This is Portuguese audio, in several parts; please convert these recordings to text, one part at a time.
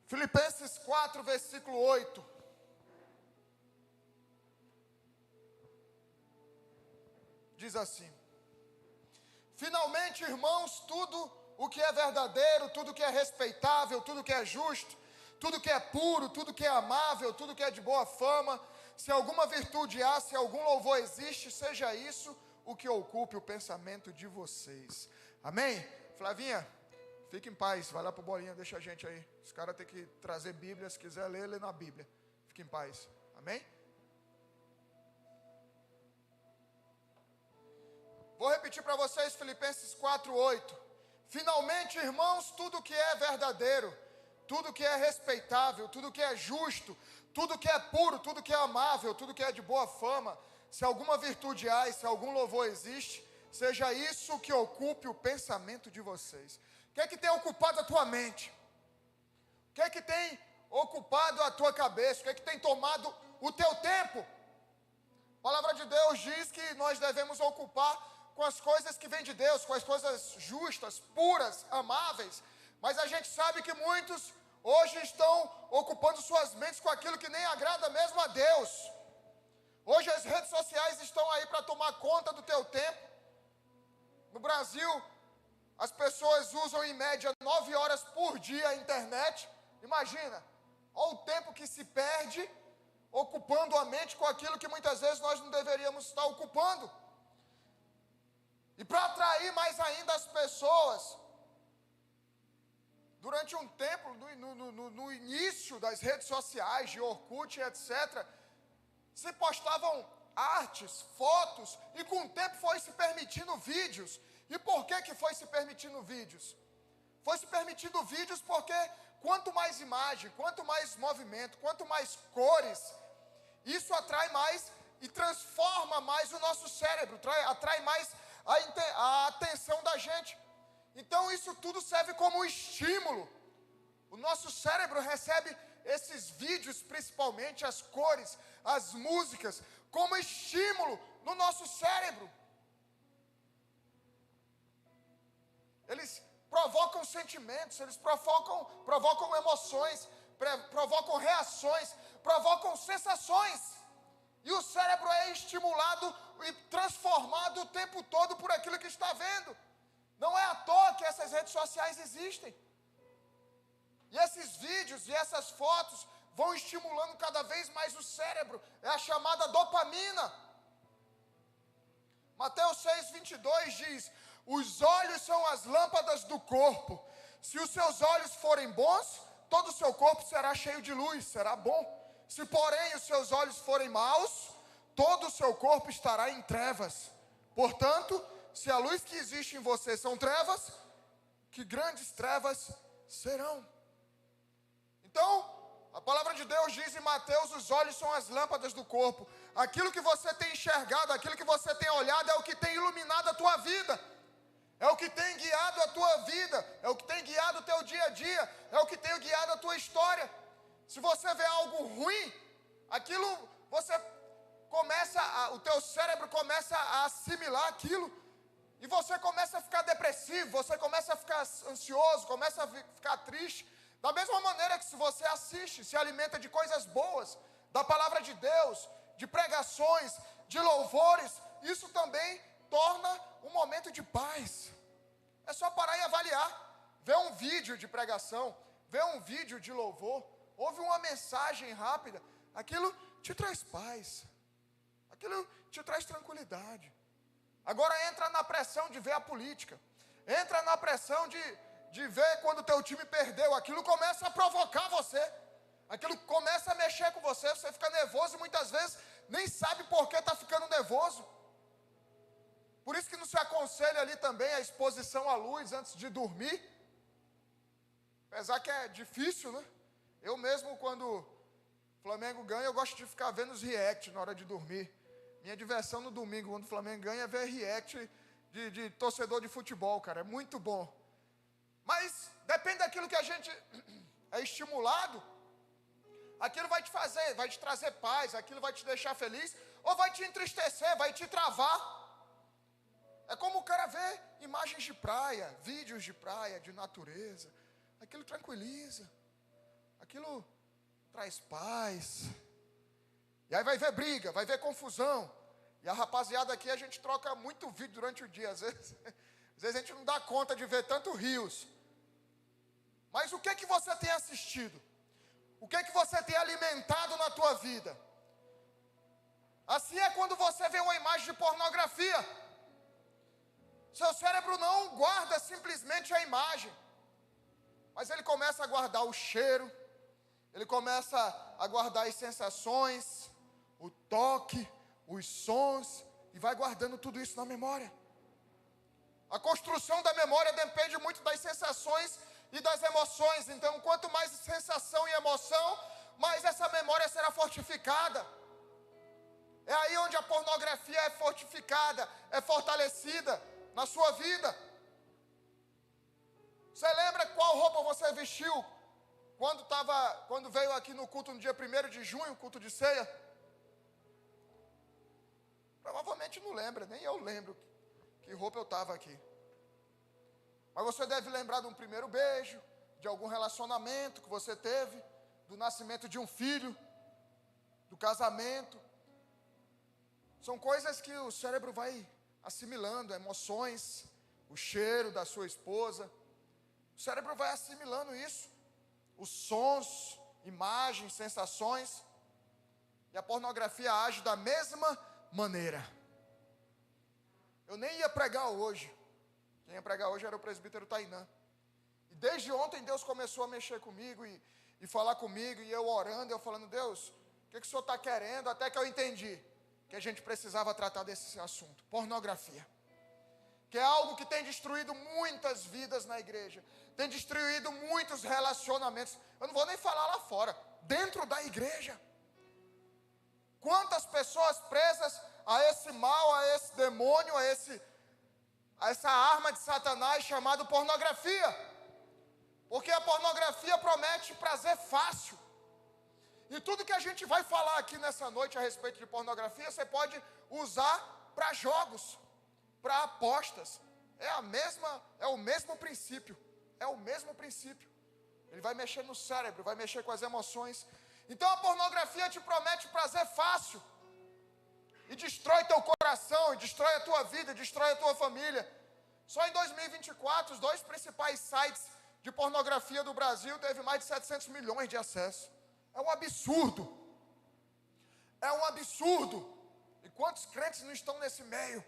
Filipenses 4, versículo 8. Diz assim: finalmente, irmãos, tudo o que é verdadeiro, tudo que é respeitável, tudo que é justo, tudo que é puro, tudo que é amável, tudo que é de boa fama, se alguma virtude há, se algum louvor existe, seja isso o que ocupe o pensamento de vocês. Amém? Flavinha, fique em paz, vai lá para o Bolinha, deixa a gente aí. Os caras têm que trazer Bíblia, se quiser ler, lê na Bíblia. Fique em paz. Amém? Vou repetir para vocês Filipenses 4, 8. Finalmente, irmãos, tudo que é verdadeiro, tudo que é respeitável, tudo que é justo, tudo que é puro, tudo que é amável, tudo que é de boa fama, se alguma virtude há e se algum louvor existe, seja isso que ocupe o pensamento de vocês. O que é que tem ocupado a tua mente? O que é que tem ocupado a tua cabeça? O que é que tem tomado o teu tempo? A palavra de Deus diz que nós devemos ocupar com as coisas que vêm de Deus, com as coisas justas, puras, amáveis. Mas a gente sabe que muitos hoje estão ocupando suas mentes com aquilo que nem agrada mesmo a Deus. Hoje as redes sociais estão aí para tomar conta do teu tempo. No Brasil, as pessoas usam em média 9 horas por dia a internet. Imagina, olha o tempo que se perde ocupando a mente com aquilo que muitas vezes nós não deveríamos estar ocupando. E para atrair mais ainda as pessoas, durante um tempo, no início das redes sociais, de Orkut, etc., se postavam artes, fotos, e com o tempo foi se permitindo vídeos. E por que foi se permitindo vídeos? Foi se permitindo vídeos porque quanto mais imagem, quanto mais movimento, quanto mais cores, isso atrai mais e transforma mais o nosso cérebro, atrai mais a atenção da gente. Então isso tudo serve como estímulo. O nosso cérebro recebe esses vídeos, principalmente as cores, as músicas, como estímulo no nosso cérebro. Eles provocam sentimentos, eles provocam emoções, provocam reações, provocam sensações. E o cérebro é estimulado e transformado o tempo todo por aquilo que está vendo. Não é à toa que essas redes sociais existem. E esses vídeos e essas fotos vão estimulando cada vez mais o cérebro. É a chamada dopamina. Mateus 6, 22 diz: os olhos são as lâmpadas do corpo. Se os seus olhos forem bons, todo o seu corpo será cheio de luz, será bom. Se, porém, os seus olhos forem maus, todo o seu corpo estará em trevas. Portanto, se a luz que existe em você são trevas, que grandes trevas serão. Então, a palavra de Deus diz em Mateus: os olhos são as lâmpadas do corpo. Aquilo que você tem enxergado, aquilo que você tem olhado é o que tem iluminado a tua vida. É o que tem guiado a tua vida, é o que tem guiado o teu dia a dia, é o que tem guiado a tua história. Se você vê algo ruim, aquilo o teu cérebro começa a assimilar aquilo, e você começa a ficar depressivo, você começa a ficar ansioso, começa a ficar triste. Da mesma maneira que se você assiste, se alimenta de coisas boas, da palavra de Deus, de pregações, de louvores, isso também torna um momento de paz. É só parar e avaliar, ver um vídeo de pregação, ver um vídeo de louvor, ouve uma mensagem rápida, aquilo te traz paz, aquilo te traz tranquilidade. Agora entra na pressão de ver a política, entra na pressão de ver quando o teu time perdeu, aquilo começa a provocar você, aquilo começa a mexer com você, você fica nervoso e muitas vezes nem sabe por que está ficando nervoso. Por isso que não se aconselha ali também a exposição à luz antes de dormir, apesar que é difícil, né? Eu mesmo, quando o Flamengo ganha, eu gosto de ficar vendo os react na hora de dormir. Minha diversão no domingo, quando o Flamengo ganha, é ver react de torcedor de futebol, cara. É muito bom. Mas depende daquilo que a gente é estimulado, aquilo vai te fazer, vai te trazer paz, aquilo vai te deixar feliz, ou vai te entristecer, vai te travar. É como o cara vê imagens de praia, vídeos de praia, de natureza. Aquilo tranquiliza. aquilo traz paz. E aí vai ver briga, vai ver confusão. E a rapaziada aqui, a gente troca muito vídeo durante o dia. Às vezes a gente não dá conta de ver tanto rios. Mas o que que você tem assistido? O que que você tem alimentado na tua vida? Assim é quando você vê uma imagem de pornografia. Seu cérebro não guarda simplesmente a imagem, mas ele começa a guardar o cheiro, ele começa a guardar as sensações, o toque, os sons, e vai guardando tudo isso na memória. A construção da memória depende muito das sensações e das emoções. Então, quanto mais sensação e emoção, mais essa memória será fortificada. É aí onde a pornografia é fortificada, é fortalecida na sua vida. Você lembra qual roupa você vestiu quando veio aqui no culto no dia 1º de junho, culto de ceia? Provavelmente não lembra, nem eu lembro que roupa eu estava aqui. Mas você deve lembrar de um primeiro beijo, de algum relacionamento que você teve, do nascimento de um filho, do casamento. São coisas que o cérebro vai assimilando, emoções, o cheiro da sua esposa. O cérebro vai assimilando isso, os sons, imagens, sensações. E a pornografia age da mesma maneira. Eu nem ia pregar hoje. Quem ia pregar hoje era o presbítero Tainã. E desde ontem Deus começou a mexer comigo e falar comigo, e eu orando, eu falando, Deus, o que o Senhor está querendo? Até que eu entendi que a gente precisava tratar desse assunto, pornografia. Que é algo que tem destruído muitas vidas na igreja, tem destruído muitos relacionamentos. Eu não vou nem falar lá fora, dentro da igreja. Quantas pessoas presas a esse mal, a esse demônio, a essa arma de Satanás chamada pornografia. Porque a pornografia promete prazer fácil. E tudo que a gente vai falar aqui nessa noite a respeito de pornografia, você pode usar para jogos, para apostas. É o mesmo princípio. É o mesmo princípio. Ele vai mexer no cérebro, vai mexer com as emoções. Então a pornografia te promete prazer fácil. E destrói teu coração, e destrói a tua vida, e destrói a tua família. Só em 2024, os 2 principais sites de pornografia do Brasil teve mais de 700 milhões de acessos. É um absurdo. É um absurdo. E quantos crentes não estão nesse meio?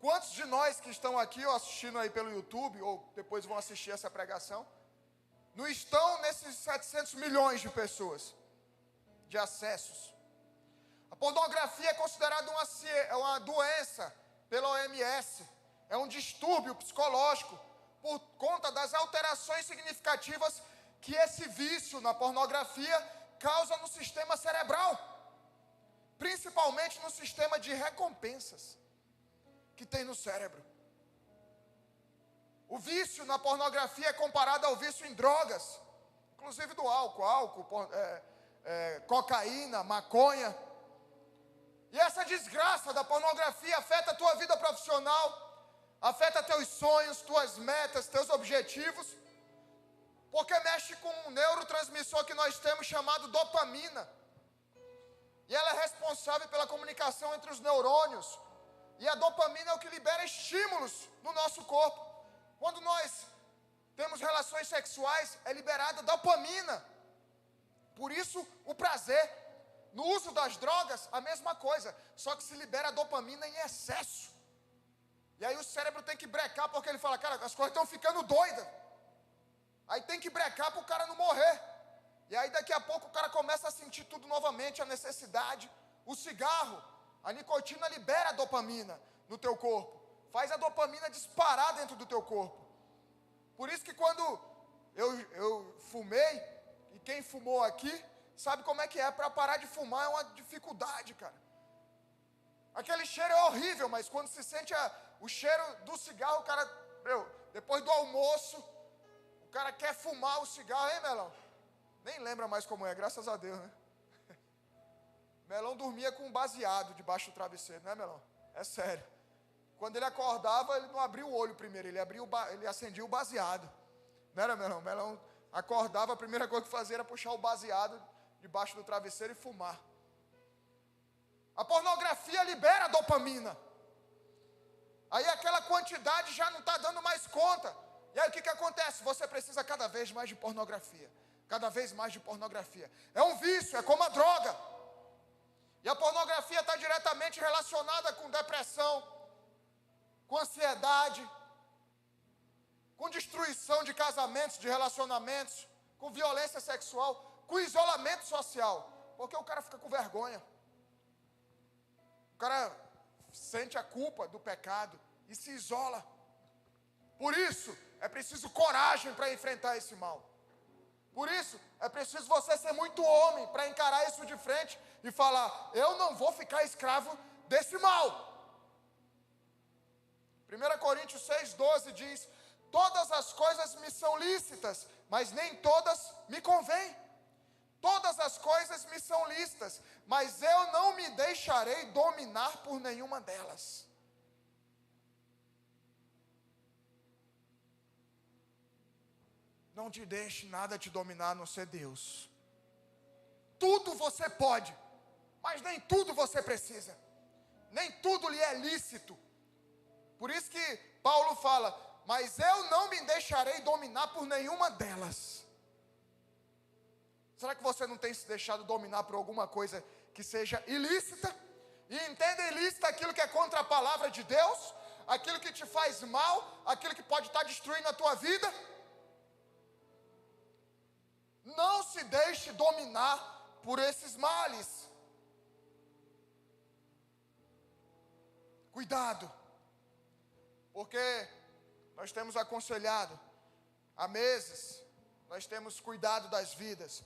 Quantos de nós que estão aqui ou assistindo aí pelo YouTube, ou depois vão assistir essa pregação, não estão nesses 700 milhões de pessoas, de acessos? A pornografia é considerada uma doença pela OMS, é um distúrbio psicológico, por conta das alterações significativas que esse vício na pornografia causa no sistema cerebral, principalmente no sistema de recompensas que tem no cérebro. O vício na pornografia é comparado ao vício em drogas, inclusive do álcool, cocaína, maconha. E essa desgraça da pornografia afeta a tua vida profissional, afeta teus sonhos, tuas metas, teus objetivos, porque mexe com um neurotransmissor que nós temos chamado dopamina. E ela é responsável pela comunicação entre os neurônios. E a dopamina é o que libera estímulos no nosso corpo. Quando nós temos relações sexuais, é liberada dopamina. Por isso, o prazer. No uso das drogas, a mesma coisa, só que se libera a dopamina em excesso. E aí o cérebro tem que brecar, porque ele fala, cara, as coisas estão ficando doidas. Aí tem que brecar para o cara não morrer. E aí daqui a pouco o cara começa a sentir tudo novamente, a necessidade. O cigarro, a nicotina libera a dopamina no teu corpo. Faz a dopamina disparar dentro do teu corpo. Por isso que quando eu fumei, e quem fumou aqui, sabe como é que é? Para parar de fumar é uma dificuldade, cara. Aquele cheiro é horrível, mas quando se sente o cheiro do cigarro, o cara, depois do almoço, o cara quer fumar o cigarro, hein, Melão? Nem lembra mais como é, graças a Deus, né? Melão dormia com um baseado debaixo do travesseiro, né, Melão? É sério. Quando ele acordava, ele não abria o olho primeiro, ele acendia o baseado. Não era, Melão? Melão acordava, a primeira coisa que fazia era puxar o baseado debaixo do travesseiro e fumar. A pornografia libera dopamina. Aí aquela quantidade já não está dando mais conta. E aí o que acontece? Você precisa cada vez mais de pornografia. Cada vez mais de pornografia. É um vício, é como a droga. E a pornografia está diretamente relacionada com depressão, com ansiedade, com destruição de casamentos, de relacionamentos, com violência sexual, com isolamento social. Porque o cara fica com vergonha. O cara sente a culpa do pecado e se isola. Por isso, é preciso coragem para enfrentar esse mal. Por isso, é preciso você ser muito homem para encarar isso de frente e falar: eu não vou ficar escravo desse mal. 1 Coríntios 6,12 diz: todas as coisas me são lícitas, mas nem todas me convêm. Todas as coisas me são lícitas, mas eu não me deixarei dominar por nenhuma delas. Não te deixe nada te dominar a não ser Deus. Tudo você pode, mas nem tudo você precisa. Nem tudo lhe é lícito. Por isso que Paulo fala: mas eu não me deixarei dominar por nenhuma delas. Será que você não tem se deixado dominar por alguma coisa que seja ilícita? E entenda ilícita aquilo que é contra a palavra de Deus, aquilo que te faz mal, aquilo que pode estar destruindo a tua vida? Não se deixe dominar por esses males. Cuidado, porque nós temos aconselhado há meses, nós temos cuidado das vidas,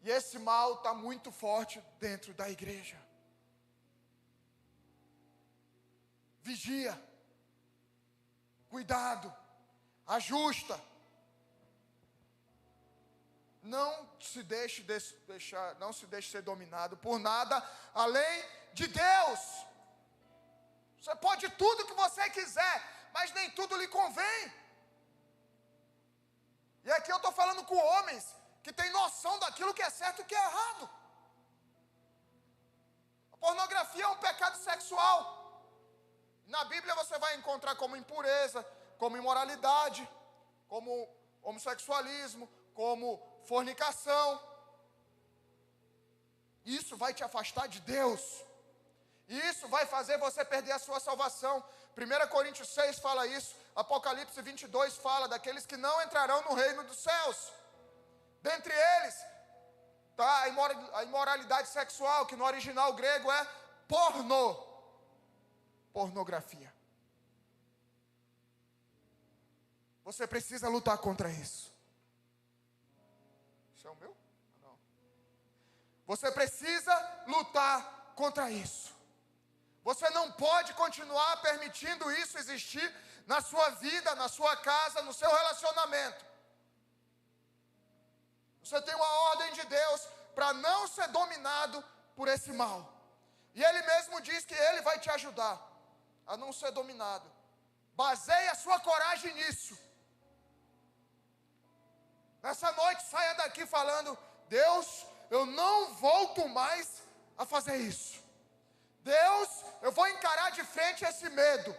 e esse mal está muito forte dentro da igreja. Vigia, cuidado, ajusta. Não se deixe ser dominado por nada além de Deus. Você pode tudo que você quiser, mas nem tudo lhe convém. E aqui eu estou falando com homens que têm noção daquilo que é certo e que é errado. A pornografia é um pecado sexual. Na Bíblia você vai encontrar como impureza, como imoralidade, como homossexualismo, como fornicação. Isso vai te afastar de Deus. E isso vai fazer você perder a sua salvação. 1 Coríntios 6 fala isso. Apocalipse 22 fala daqueles que não entrarão no reino dos céus. Dentre eles, tá a imoralidade sexual, que no original grego é pornografia. Você precisa lutar contra isso. Isso é o meu? Não. Você precisa lutar contra isso. Você não pode continuar permitindo isso existir na sua vida, na sua casa, no seu relacionamento. Você tem uma ordem de Deus para não ser dominado por esse mal. E Ele mesmo diz que Ele vai te ajudar a não ser dominado. Baseie a sua coragem nisso. Nessa noite saia daqui falando: Deus, eu não volto mais a fazer isso. Deus, eu vou encarar de frente esse medo.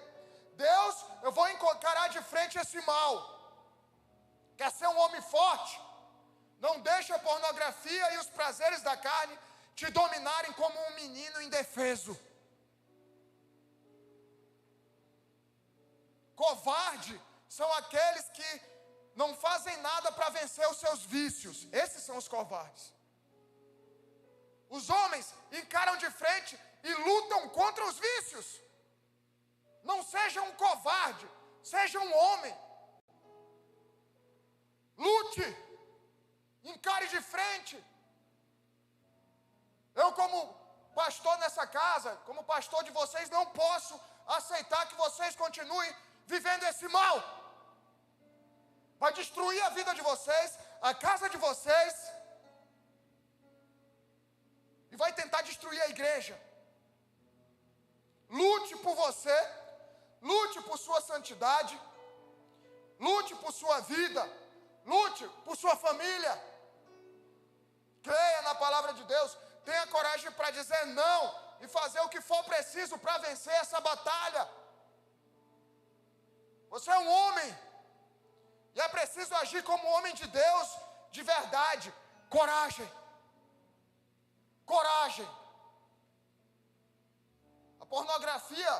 Deus, eu vou encarar de frente esse mal. Quer ser um homem forte? Não deixe a pornografia e os prazeres da carne te dominarem como um menino indefeso. Covarde são aqueles que não fazem nada para vencer os seus vícios. Esses são os covardes. Os homens encaram de frente e lutam contra os vícios. Não seja um covarde, seja um homem. Lute, encare de frente. Eu, como pastor nessa casa, como pastor de vocês, não posso aceitar que vocês continuem vivendo esse mal. Vai destruir a vida de vocês, a casa de vocês, e vai tentar destruir a igreja. Lute por você, lute por sua santidade, lute por sua vida, Lute por sua família. Creia na palavra de Deus. Tenha coragem para dizer não e fazer o que for preciso para vencer essa batalha. Você é um homem. E é preciso agir como homem de Deus, de verdade. Coragem. Coragem. A pornografia,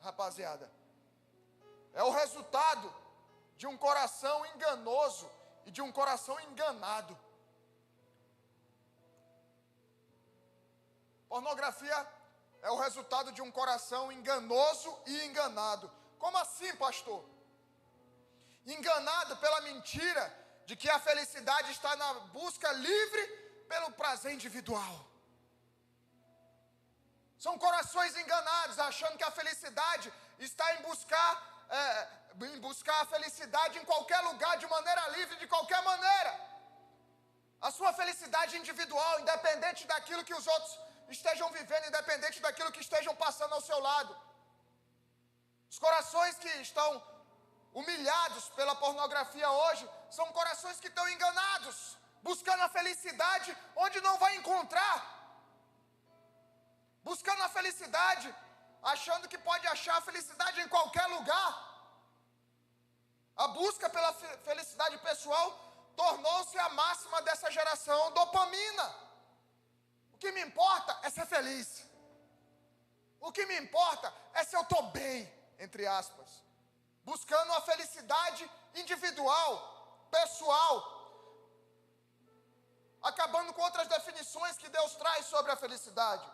rapaziada, é o resultado de um coração enganoso e de um coração enganado. Pornografia é o resultado de um coração enganoso e enganado. Como assim, pastor? Enganado pela mentira de que a felicidade está na busca livre pelo prazer individual. São corações enganados, achando que a felicidade está em buscar a felicidade em qualquer lugar, de maneira livre, de qualquer maneira. A sua felicidade individual, independente daquilo que os outros estejam vivendo, independente daquilo que estejam passando ao seu lado. Os corações que estão humilhados pela pornografia hoje, são corações que estão enganados, buscando a felicidade onde não vai encontrar. Buscando a felicidade, achando que pode achar a felicidade em qualquer lugar. A busca pela felicidade pessoal tornou-se a máxima dessa geração, dopamina. O que me importa é ser feliz. O que me importa é se eu estou bem, entre aspas. Buscando a felicidade individual, pessoal. Acabando com outras definições que Deus traz sobre a felicidade.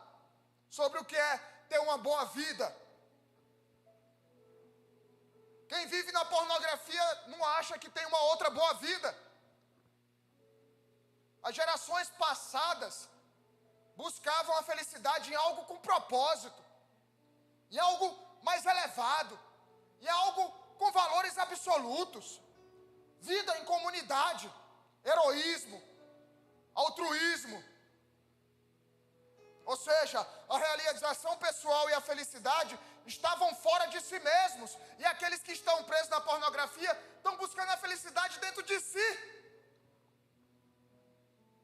Sobre o que é ter uma boa vida. Quem vive na pornografia não acha que tem uma outra boa vida. As gerações passadas buscavam a felicidade em algo com propósito, em algo mais elevado, em algo com valores absolutos. Vida em comunidade, heroísmo, altruísmo. Ou seja, a realização pessoal e a felicidade estavam fora de si mesmos. E aqueles que estão presos na pornografia estão buscando a felicidade dentro de si.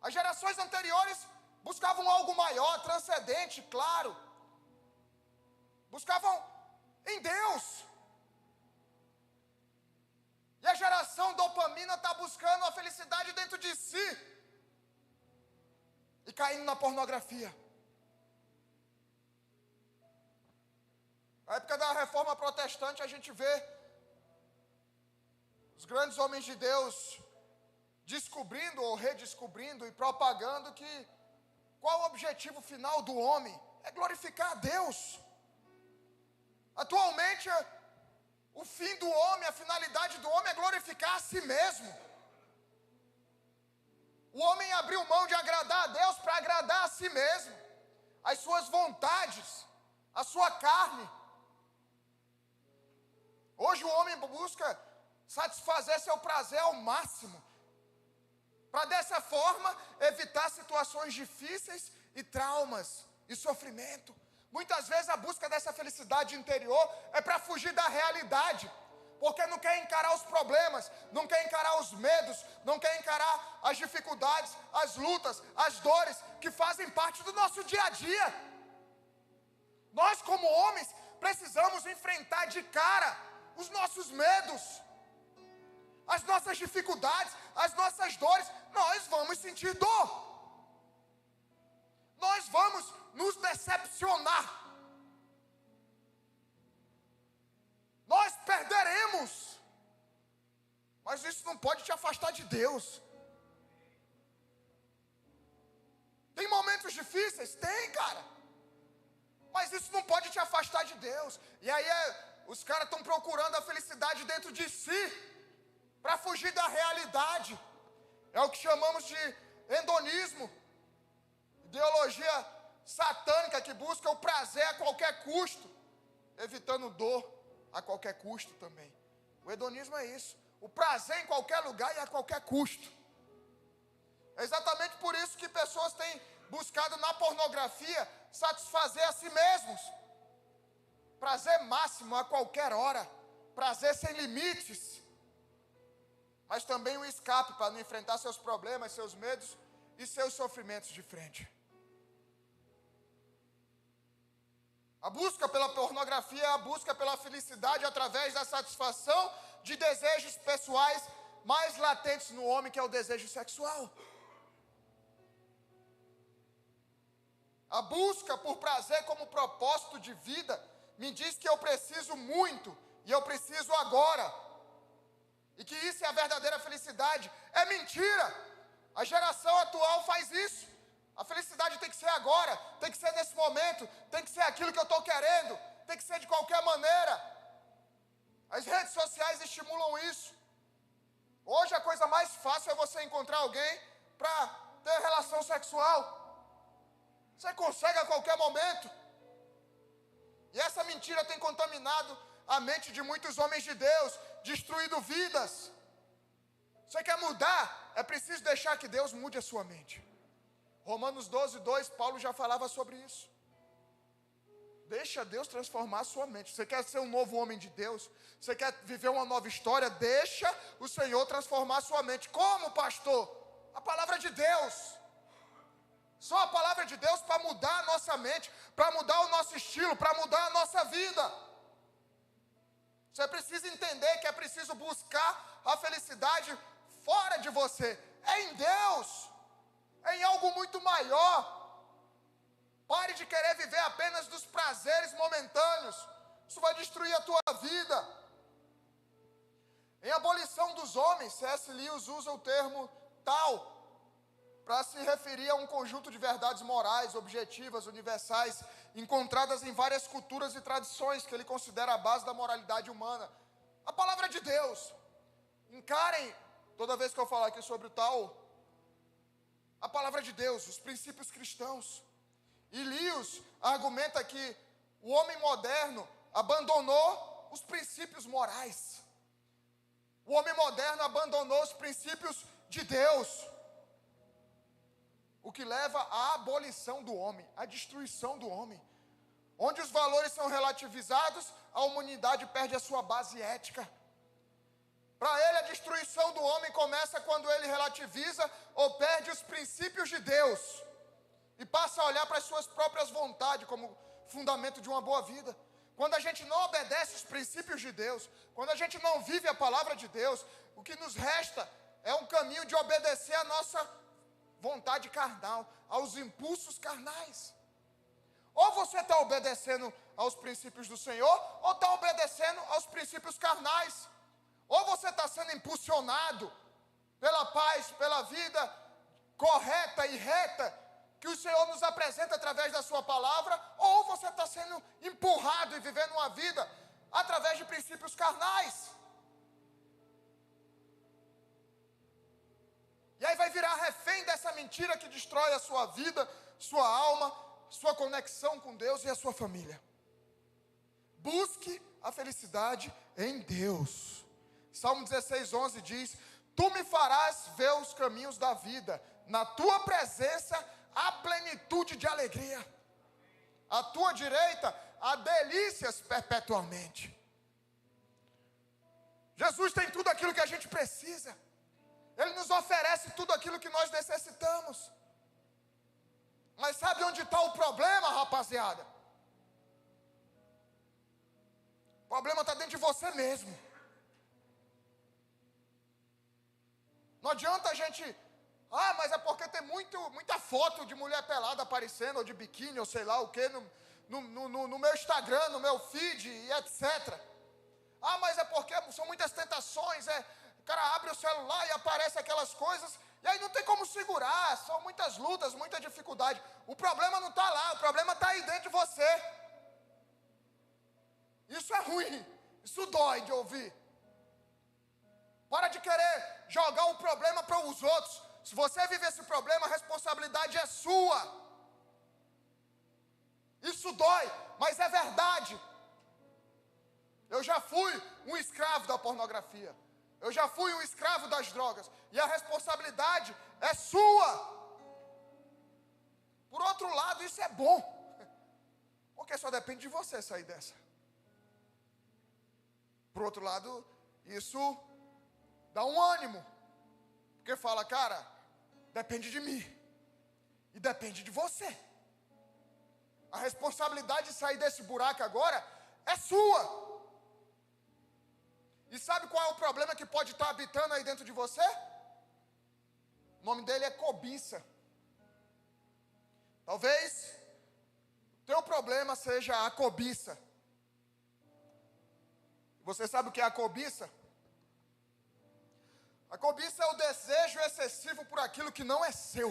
As gerações anteriores buscavam algo maior, transcendente, claro. Buscavam em Deus. E a geração dopamina está buscando a felicidade dentro de si. E caindo na pornografia. Na época da Reforma Protestante, a gente vê os grandes homens de Deus descobrindo ou redescobrindo e propagando que qual o objetivo final do homem? É glorificar a Deus. Atualmente, o fim do homem, a finalidade do homem é glorificar a si mesmo. O homem abriu mão de agradar a Deus para agradar a si mesmo, as suas vontades, a sua carne. Hoje o homem busca satisfazer seu prazer ao máximo, para dessa forma evitar situações difíceis e traumas e sofrimento. Muitas vezes a busca dessa felicidade interior é para fugir da realidade, porque não quer encarar os problemas, não quer encarar os medos, não quer encarar as dificuldades, as lutas, as dores que fazem parte do nosso dia a dia. Nós, como homens, precisamos enfrentar de cara os nossos medos, as nossas dificuldades, as nossas dores. Nós vamos sentir dor. Nós vamos nos decepcionar. Nós perderemos. Mas isso não pode te afastar de Deus. Tem momentos difíceis? Tem, cara. Mas isso não pode te afastar de Deus. E aí os caras estão procurando a felicidade dentro de si, para fugir da realidade. É o que chamamos de hedonismo, ideologia satânica que busca o prazer a qualquer custo, evitando dor a qualquer custo também. O hedonismo é isso, o prazer em qualquer lugar e a qualquer custo. É exatamente por isso que pessoas têm buscado na pornografia satisfazer a si mesmos. Prazer máximo a qualquer hora, prazer sem limites. mas também um escape para não enfrentar seus problemas, seus medos e seus sofrimentos de frente. A busca pela pornografia é a busca pela felicidade através da satisfação de desejos pessoais mais latentes no homem, que é o desejo sexual. A busca por prazer como propósito de vida me diz que eu preciso muito e eu preciso agora. E que isso é a verdadeira felicidade. É mentira. A geração atual faz isso. A felicidade tem que ser agora, tem que ser nesse momento, tem que ser aquilo que eu estou querendo, tem que ser de qualquer maneira. As redes sociais estimulam isso. Hoje a coisa mais fácil é você encontrar alguém para ter relação sexual. Você consegue a qualquer momento. E essa mentira tem contaminado a mente de muitos homens de Deus, destruído vidas. Você quer mudar? É preciso deixar que Deus mude a sua mente. Romanos 12:2, Paulo já falava sobre isso. Deixa Deus transformar a sua mente. Você quer ser um novo homem de Deus? Você quer viver uma nova história? Deixa o Senhor transformar a sua mente. Como, pastor? A palavra de Deus. Só a palavra de Deus para mudar a nossa mente, para mudar o nosso estilo, para mudar a nossa vida. Você precisa entender que é preciso buscar a felicidade fora de você. É em Deus. É em algo muito maior. Pare de querer viver apenas dos prazeres momentâneos. Isso vai destruir a tua vida. Em Abolição dos Homens, C.S. Lewis usa o termo tal para se referir a um conjunto de verdades morais, objetivas, universais, encontradas em várias culturas e tradições que ele considera a base da moralidade humana. A palavra de Deus. Encarem, toda vez que eu falar aqui sobre o tal, a palavra de Deus, os princípios cristãos. E Lewis argumenta que o homem moderno abandonou os princípios morais. O homem moderno abandonou os princípios de Deus. O que leva à abolição do homem, à destruição do homem. Onde os valores são relativizados, a humanidade perde a sua base ética. Para ele, a destruição do homem começa quando ele relativiza ou perde os princípios de Deus e passa a olhar para as suas próprias vontades como fundamento de uma boa vida. Quando a gente não obedece os princípios de Deus, quando a gente não vive a palavra de Deus, o que nos resta é um caminho de obedecer a nossa vontade carnal, aos impulsos carnais. Ou você está obedecendo aos princípios do Senhor, ou está obedecendo aos princípios carnais. Ou você está sendo impulsionado pela paz, pela vida correta e reta que o Senhor nos apresenta através da sua palavra, ou você está sendo empurrado e vivendo uma vida através de princípios carnais. E aí vai virar refém dessa mentira que destrói a sua vida, sua alma, sua conexão com Deus e a sua família. Busque a felicidade em Deus. Salmo 16:11 diz: Tu me farás ver os caminhos da vida, na tua presença há plenitude de alegria. À tua direita há delícias perpetuamente. Jesus tem tudo aquilo que a gente precisa. Ele nos oferece tudo aquilo que nós necessitamos. Mas sabe onde está o problema, rapaziada? O problema está dentro de você mesmo. Não adianta a gente... mas é porque tem muita foto de mulher pelada aparecendo, ou de biquíni, ou sei lá o que, no meu Instagram, no meu feed, e etc. Mas é porque são muitas tentações, o cara abre o celular e aparece aquelas coisas, e aí não tem como segurar, são muitas lutas, muita dificuldade. O problema não está lá, o problema está aí dentro de você. Isso é ruim, isso dói de ouvir. Para de querer jogar o problema para os outros. Se você vive esse problema, a responsabilidade é sua. Isso dói, mas é verdade. Eu já fui um escravo da pornografia. Eu já fui um escravo das drogas. E a responsabilidade é sua. Por outro lado, isso é bom. Porque só depende de você sair dessa. Por outro lado, isso dá um ânimo. Porque fala, cara, depende de mim. E depende de você. A responsabilidade de sair desse buraco agora é sua. E sabe qual é o problema que pode estar habitando aí dentro de você? O nome dele é cobiça. Talvez o teu problema seja a cobiça. Você sabe o que é a cobiça? A cobiça é o desejo excessivo por aquilo que não é seu.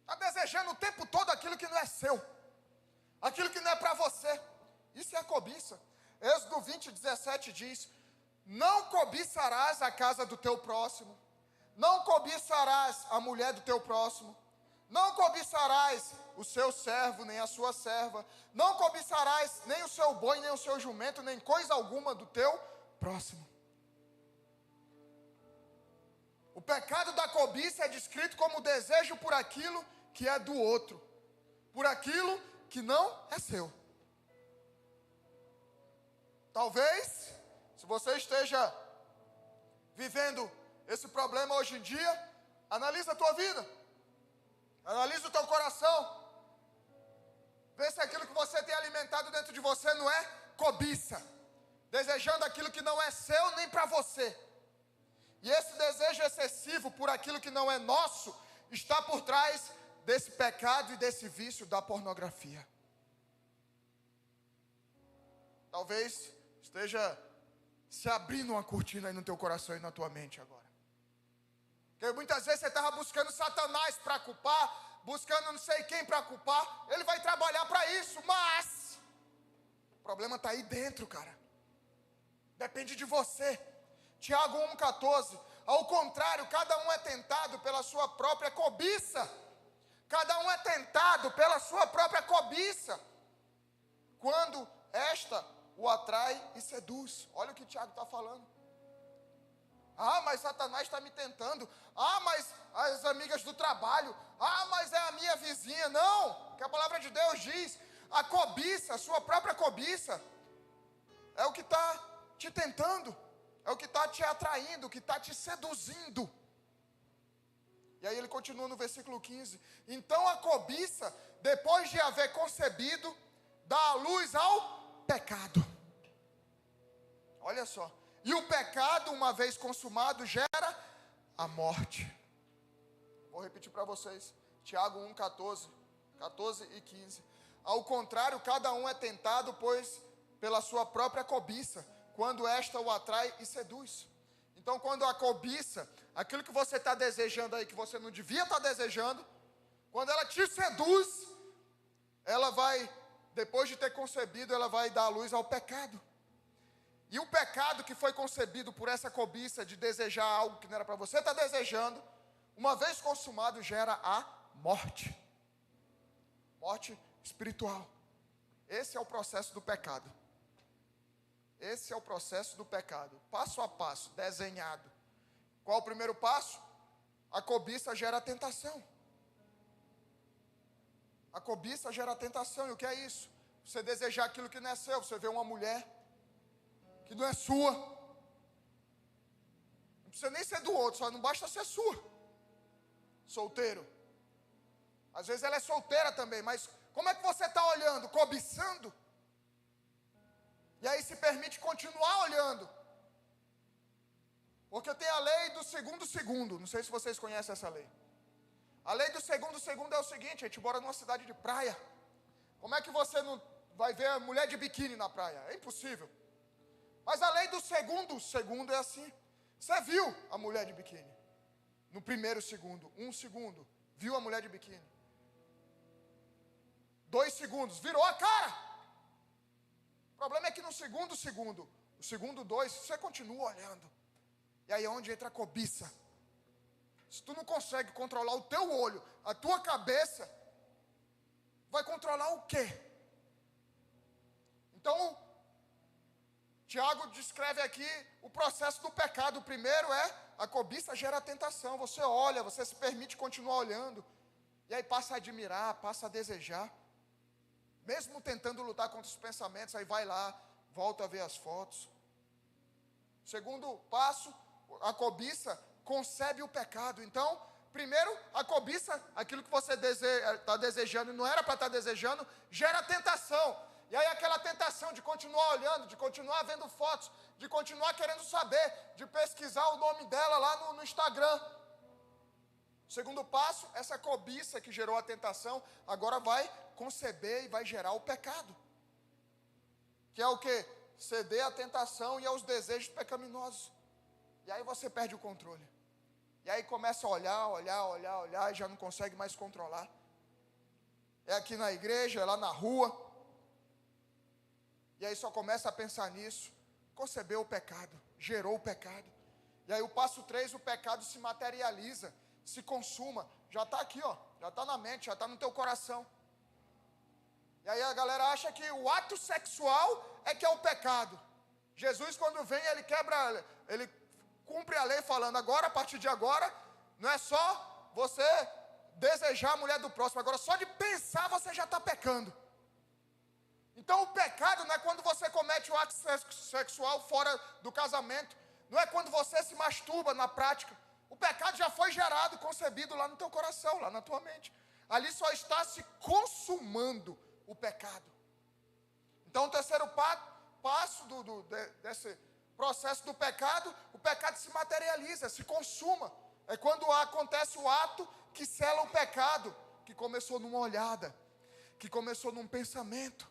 Está desejando o tempo todo aquilo que não é seu. Aquilo que não é para você. Isso é a cobiça. Êxodo 20:17 diz: não cobiçarás a casa do teu próximo. Não cobiçarás a mulher do teu próximo. Não cobiçarás o seu servo, nem a sua serva. Não cobiçarás nem o seu boi, nem o seu jumento, nem coisa alguma do teu próximo. O pecado da cobiça é descrito como o desejo por aquilo que é do outro, por aquilo que não é seu. Talvez, se você esteja vivendo esse problema hoje em dia, analisa a tua vida, analisa o teu coração, vê se aquilo que você tem alimentado dentro de você não é cobiça, desejando aquilo que não é seu nem para você. E esse desejo excessivo por aquilo que não é nosso está por trás desse pecado e desse vício da pornografia. Talvez esteja se abrindo uma cortina aí no teu coração e na tua mente agora. Porque muitas vezes você estava buscando Satanás para culpar, buscando não sei quem para culpar. Ele vai trabalhar para isso, mas o problema está aí dentro, cara. Depende de você. Tiago 1,14. Ao contrário, cada um é tentado pela sua própria cobiça. Cada um é tentado pela sua própria cobiça, quando esta o atrai e seduz. Olha o que Tiago está falando. Ah, mas Satanás está me tentando. Ah, mas as amigas do trabalho. Ah, mas é a minha vizinha. Não, que a palavra de Deus diz, a cobiça, a sua própria cobiça, é o que está te tentando, é o que está te atraindo, o que está te seduzindo. E aí ele continua no versículo 15. Então a cobiça, depois de haver concebido, dá a luz ao pecado. Olha só. E o pecado, uma vez consumado, gera a morte. Vou repetir para vocês. Tiago 1,14. 14 e 15. Ao contrário, cada um é tentado, pois pela sua própria cobiça, quando esta o atrai e seduz. Então, quando a cobiça, aquilo que você está desejando aí, que você não devia estar desejando, quando ela te seduz, ela vai, depois de ter concebido, ela vai dar a luz ao pecado. E o pecado que foi concebido por essa cobiça de desejar algo que não era para você estar desejando, uma vez consumado, gera a morte. Morte espiritual. Esse é o processo do pecado. Esse é o processo do pecado, passo a passo, desenhado. Qual o primeiro passo? A cobiça gera a tentação. A cobiça gera a tentação. E o que é isso? Você desejar aquilo que não é seu. Você vê uma mulher que não é sua. Não precisa nem ser do outro, só não basta ser sua. Solteiro. Às vezes ela é solteira também, mas como é que você está olhando? Cobiçando? E aí se permite continuar olhando. Porque tem a lei do segundo. Não sei se vocês conhecem essa lei. A lei do segundo é o seguinte: a gente mora numa cidade de praia. Como é que você não vai ver a mulher de biquíni na praia? É impossível. Mas a lei do segundo é assim. Você viu a mulher de biquíni? No primeiro segundo, 1 segundo, viu a mulher de biquíni. 2 segundos, virou a cara. O problema é que no segundo, o segundo 2, você continua olhando. E aí é onde entra a cobiça. Se tu não consegue controlar o teu olho, a tua cabeça, vai controlar o quê? Então, Tiago descreve aqui o processo do pecado. O primeiro é, a cobiça gera a tentação. Você olha, você se permite continuar olhando. E aí passa a admirar, passa a desejar. Mesmo tentando lutar contra os pensamentos, aí vai lá, volta a ver as fotos. Segundo passo, a cobiça concebe o pecado. Então, primeiro, a cobiça, aquilo que você está desejando e não era para estar desejando, gera tentação. E aí aquela tentação de continuar olhando, de continuar vendo fotos, de continuar querendo saber, de pesquisar o nome dela lá no Instagram. Segundo passo, essa cobiça que gerou a tentação, agora vai conceber e vai gerar o pecado. Que é o quê? Ceder à tentação e aos desejos pecaminosos. E aí você perde o controle. E aí começa a olhar, e já não consegue mais controlar. É aqui na igreja, é lá na rua. E aí só começa a pensar nisso. Concebeu o pecado, gerou o pecado. E aí o passo 3, o pecado se materializa, se consuma. Já está aqui, ó, já está na mente, já está no teu coração. E aí a galera acha que o ato sexual é que é o pecado. Jesus, quando vem, ele cumpre a lei falando, agora, a partir de agora, não é só você desejar a mulher do próximo, agora só de pensar você já está pecando. Então o pecado não é quando você comete o ato sexual fora do casamento, não é quando você se masturba na prática. O pecado já foi gerado, concebido lá no teu coração, lá na tua mente. Ali só está se consumando o pecado. Então o terceiro passo desse processo do pecado, o pecado se materializa, se consuma. É quando acontece o ato que sela o pecado, que começou numa olhada, que começou num pensamento,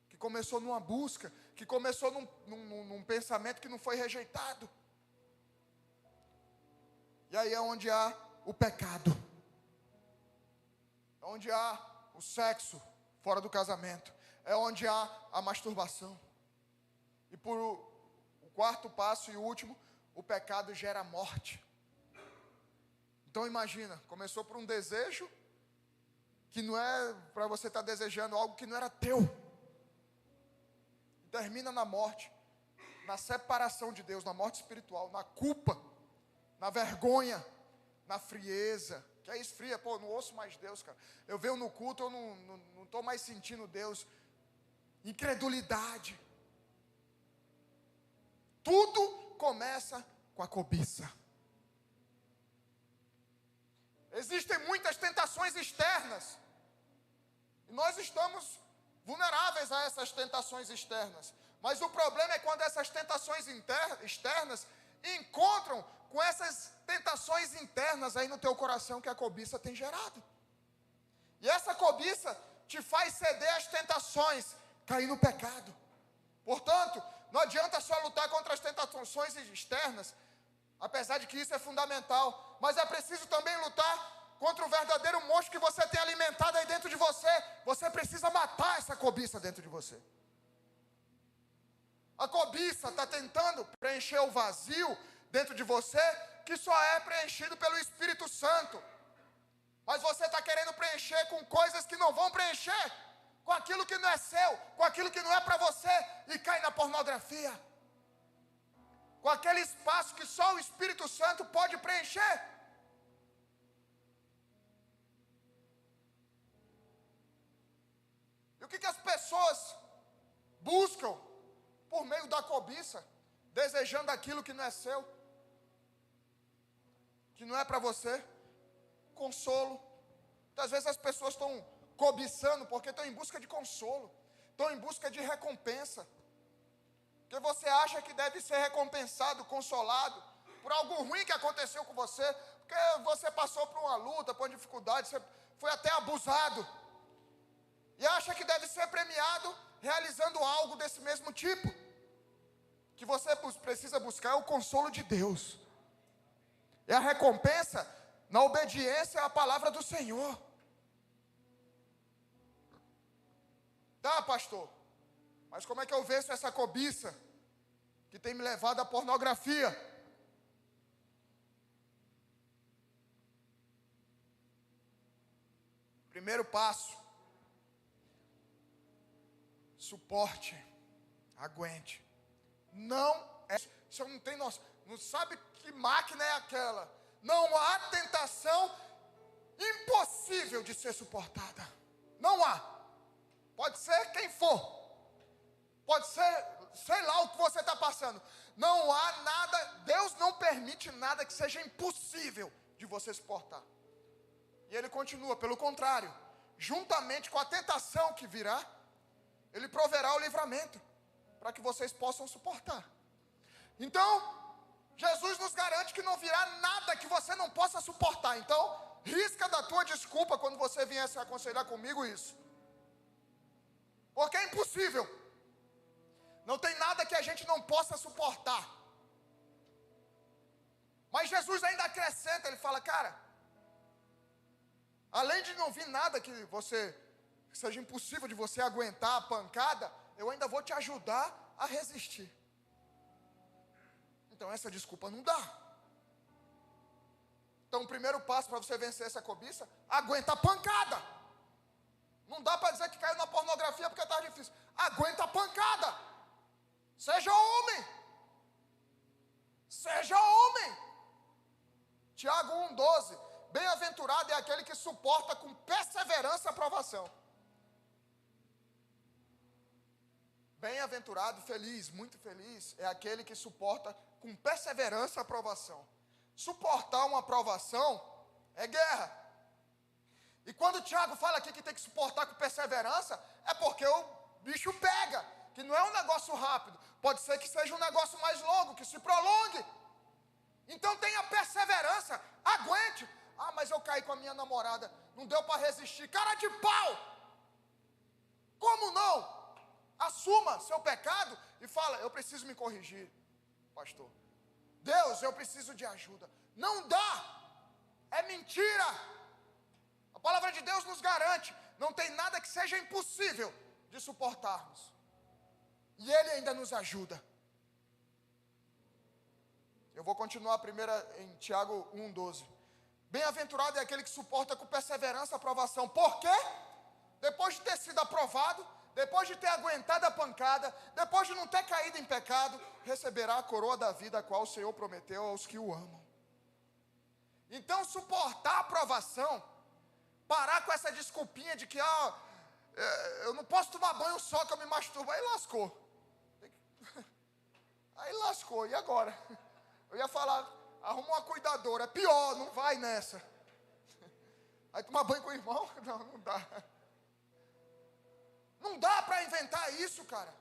que começou numa busca, que começou num pensamento que não foi rejeitado. E aí é onde há o pecado, é onde há o sexo fora do casamento, é onde há a masturbação. E por o quarto passo e último, o pecado gera morte. Então imagina, começou por um desejo que não é para você estar desejando algo que não era teu. Termina na morte, na separação de Deus, na morte espiritual, na culpa, na vergonha, na frieza. Que é isso, fria? Pô, não ouço mais Deus, cara. Eu venho no culto, eu não estou mais sentindo Deus. Incredulidade. Tudo começa com a cobiça. Existem muitas tentações externas. E nós estamos vulneráveis a essas tentações externas. Mas o problema é quando essas tentações externas encontram com essas tentações internas aí no teu coração que a cobiça tem gerado. E essa cobiça te faz ceder às tentações, cair no pecado. Portanto, não adianta só lutar contra as tentações externas, apesar de que isso é fundamental, mas é preciso também lutar contra o verdadeiro monstro que você tem alimentado aí dentro de você. Você precisa matar essa cobiça dentro de você. A cobiça está tentando preencher o vazio dentro de você, que só é preenchido pelo Espírito Santo. Mas você está querendo preencher com coisas que não vão preencher, com aquilo que não é seu, com aquilo que não é para você, e cai na pornografia, com aquele espaço que só o Espírito Santo pode preencher. E o que as pessoas buscam por meio da cobiça, desejando aquilo que não é seu, que não é para você? Consolo. Muitas vezes as pessoas estão cobiçando porque estão em busca de consolo, estão em busca de recompensa, porque você acha que deve ser recompensado, consolado por algo ruim que aconteceu com você, porque você passou por uma luta, por uma dificuldade, você foi até abusado, e acha que deve ser premiado realizando algo desse mesmo tipo. Que você precisa buscar é o consolo de Deus, é a recompensa na obediência à palavra do Senhor. Tá, pastor, mas como é que eu venço essa cobiça que tem me levado à pornografia? Primeiro passo: suporte, aguente. Não é, você não tem noção, não sabe que máquina é aquela. Não há tentação impossível de ser suportada. Não há. Pode ser quem for. Pode ser, sei lá o que você está passando. Não há nada, Deus não permite nada que seja impossível de você suportar. E ele continua, pelo contrário, juntamente com a tentação que virá, ele proverá o livramento, para que vocês possam suportar. Então, Jesus nos garante que não virá nada que você não possa suportar. Então, risca da tua desculpa quando você vier se aconselhar comigo isso. Porque é impossível. Não tem nada que a gente não possa suportar. Mas Jesus ainda acrescenta, ele fala, cara, além de não vir nada que seja impossível de você aguentar a pancada, eu ainda vou te ajudar a resistir. Então essa desculpa não dá. Então o primeiro passo para você vencer essa cobiça, aguenta a pancada. Não dá para dizer que caiu na pornografia porque está difícil. Aguenta a pancada. Seja homem. Seja homem. Tiago 1,12. Bem-aventurado é aquele que suporta com perseverança a provação. Bem-aventurado, feliz, muito feliz, é aquele que suporta com perseverança a provação. Suportar uma provação é guerra. E quando o Tiago fala aqui que tem que suportar com perseverança, é porque o bicho pega, que não é um negócio rápido. Pode ser que seja um negócio mais longo, que se prolongue. Então tenha perseverança, aguente. Ah, mas eu caí com a minha namorada, não deu para resistir. Cara de pau! Como não? Assuma seu pecado e fala, eu preciso me corrigir, pastor. Deus, eu preciso de ajuda. Não dá. É mentira. A palavra de Deus nos garante, não tem nada que seja impossível de suportarmos. E Ele ainda nos ajuda. Eu vou continuar primeiro em Tiago 1,12. Bem-aventurado é aquele que suporta com perseverança a provação. Por quê? Depois de ter sido aprovado, depois de ter aguentado a pancada, depois de não ter caído em pecado, receberá a coroa da vida, a qual o Senhor prometeu aos que o amam. Então, suportar a provação, parar com essa desculpinha de que eu não posso tomar banho só que eu me masturbo, aí lascou. Aí lascou, e agora? Eu ia falar, arruma uma cuidadora, é pior, não vai nessa. Aí tomar banho com o irmão? Não, não dá. Não dá para inventar isso, cara.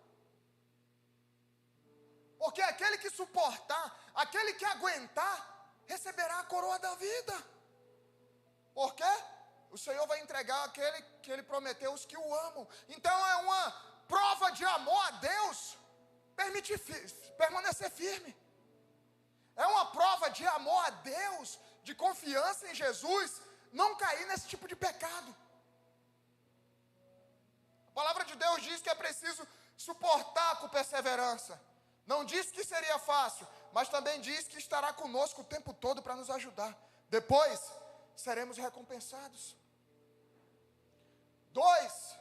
Porque aquele que suportar, aquele que aguentar, receberá a coroa da vida. Por quê? O Senhor vai entregar aquele que Ele prometeu os que o amam. Então é uma prova de amor a Deus, permanecer firme. É uma prova de amor a Deus, de confiança em Jesus, não cair nesse tipo de pecado. A palavra de Deus diz que é preciso suportar com perseverança. Não diz que seria fácil, mas também diz que estará conosco o tempo todo para nos ajudar. Depois, seremos recompensados. 2.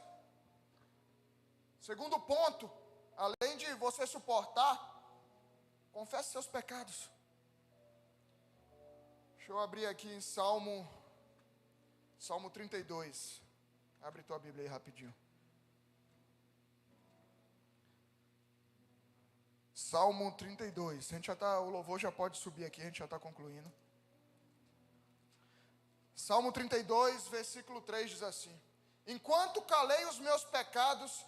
Segundo ponto, além de você suportar, confesse seus pecados. Deixa eu abrir aqui em Salmo 32. Abre tua Bíblia aí rapidinho. Salmo 32. O louvor já pode subir aqui, a gente já está concluindo. Salmo 32, versículo 3 diz assim: enquanto calei os meus pecados,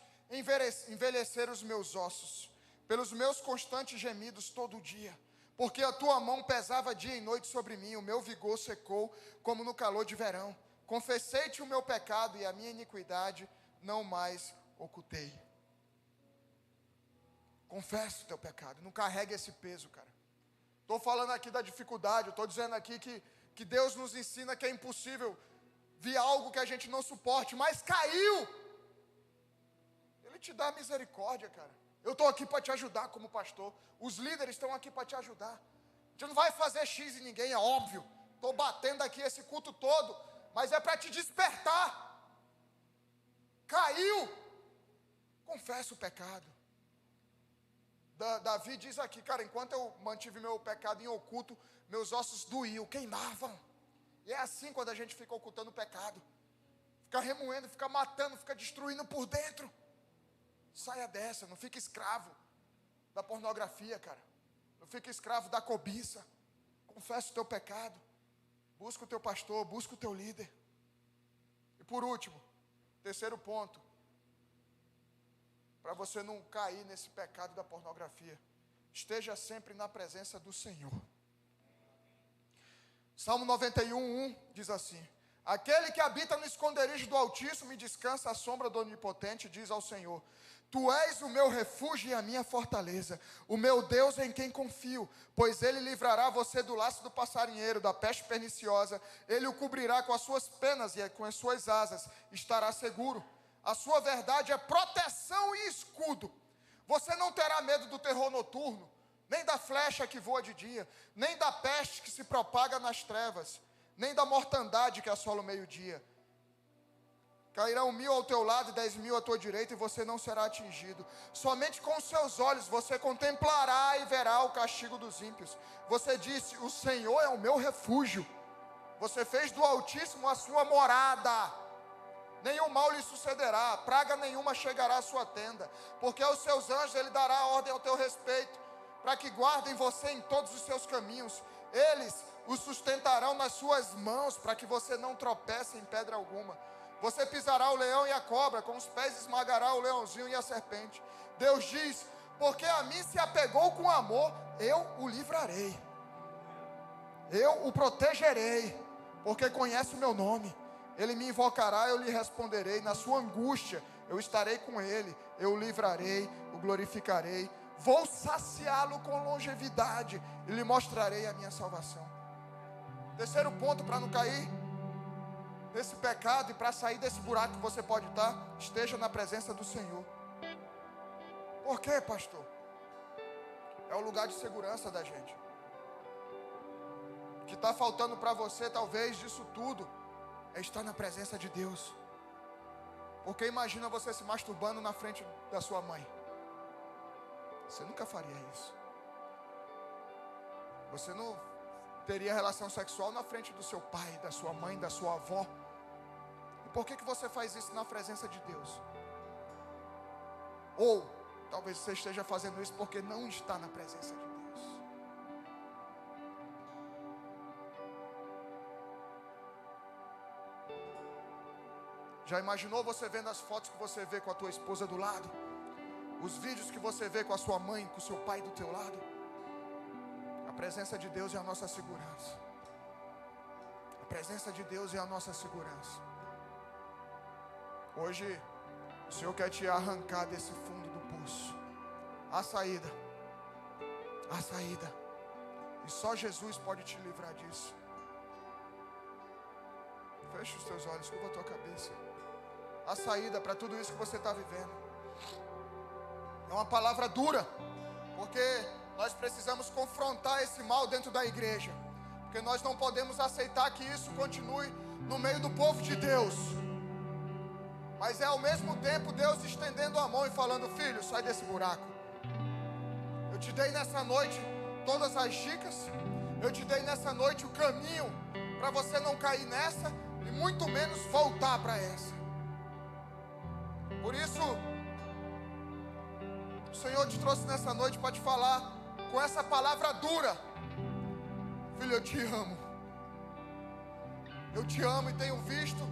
envelheceram os meus ossos, pelos meus constantes gemidos todo dia. Porque a tua mão pesava dia e noite sobre mim, o meu vigor secou como no calor de verão. Confessei-te o meu pecado e a minha iniquidade não mais ocultei. Confesse o teu pecado, não carregue esse peso, cara. Estou falando aqui da dificuldade, estou dizendo aqui que Deus nos ensina que é impossível vir algo que a gente não suporte, mas caiu. Ele te dá misericórdia, cara. Eu estou aqui para te ajudar como pastor. Os líderes estão aqui para te ajudar. A gente não vai fazer X em ninguém, é óbvio. Estou batendo aqui esse culto todo, mas é para te despertar. Caiu. Confessa o pecado. Davi diz aqui, cara, enquanto eu mantive meu pecado em oculto, meus ossos doíam, queimavam. E é assim quando a gente fica ocultando o pecado. Fica remoendo, fica matando, fica destruindo por dentro. Saia dessa, não fique escravo da pornografia, cara. fica escravo da cobiça. Confessa o teu pecado. Busca o teu pastor, busca o teu líder. E por último, terceiro ponto, para você não cair nesse pecado da pornografia, esteja sempre na presença do Senhor. Salmo 91:1 diz assim: aquele que habita no esconderijo do Altíssimo e descansa à sombra do Onipotente, diz ao Senhor: tu és o meu refúgio e a minha fortaleza, o meu Deus em quem confio, pois ele livrará você do laço do passarinheiro, da peste perniciosa, ele o cobrirá com as suas penas e com as suas asas estará seguro. A sua verdade é proteção e escudo. Você não terá medo do terror noturno, nem da flecha que voa de dia, nem da peste que se propaga nas trevas, nem da mortandade que assola o meio-dia. Cairão 1000 ao teu lado e 10.000 à tua direita, e você não será atingido. Somente com os seus olhos você contemplará e verá o castigo dos ímpios. Você disse: o Senhor é o meu refúgio. Você fez do Altíssimo a sua morada. Nenhum mal lhe sucederá, praga nenhuma chegará à sua tenda, porque aos seus anjos ele dará ordem ao teu respeito, para que guardem você em todos os seus caminhos. Eles o sustentarão nas suas mãos, para que você não tropece em pedra alguma. Você pisará o leão e a cobra, com os pés esmagará o leãozinho e a serpente. Deus diz: porque a mim se apegou com amor, eu o livrarei, eu o protegerei, porque conhece o meu nome. Ele me invocará, eu lhe responderei. Na sua angústia eu estarei com ele, eu o livrarei, o glorificarei. Vou saciá-lo com longevidade e lhe mostrarei a minha salvação. Terceiro ponto, para não cair nesse pecado e para sair desse buraco que você pode estar, esteja na presença do Senhor. Por quê, pastor? É o lugar de segurança da gente. O que está faltando para você, talvez, disso tudo, é estar na presença de Deus. Porque imagina você se masturbando na frente da sua mãe. Você nunca faria isso. Você não teria relação sexual na frente do seu pai, da sua mãe, da sua avó. E por que você faz isso na presença de Deus? Ou talvez você esteja fazendo isso porque não está na presença de Deus. Já imaginou você vendo as fotos que você vê com a tua esposa do lado? Os vídeos que você vê com a sua mãe, com o seu pai do teu lado? A presença de Deus é a nossa segurança. A presença de Deus é a nossa segurança. Hoje, o Senhor quer te arrancar desse fundo do poço. A saída. A saída. E só Jesus pode te livrar disso. Feche os teus olhos, curva a tua cabeça. A saída para tudo isso que você está vivendo é uma palavra dura, porque nós precisamos confrontar esse mal dentro da igreja, porque nós não podemos aceitar que isso continue no meio do povo de Deus. Mas é ao mesmo tempo Deus estendendo a mão e falando: filho, sai desse buraco. Eu te dei nessa noite todas as dicas, eu te dei nessa noite o caminho para você não cair nessa e muito menos voltar para essa. Por isso, o Senhor te trouxe nessa noite para te falar com essa palavra dura: filho, eu te amo. Eu te amo e tenho visto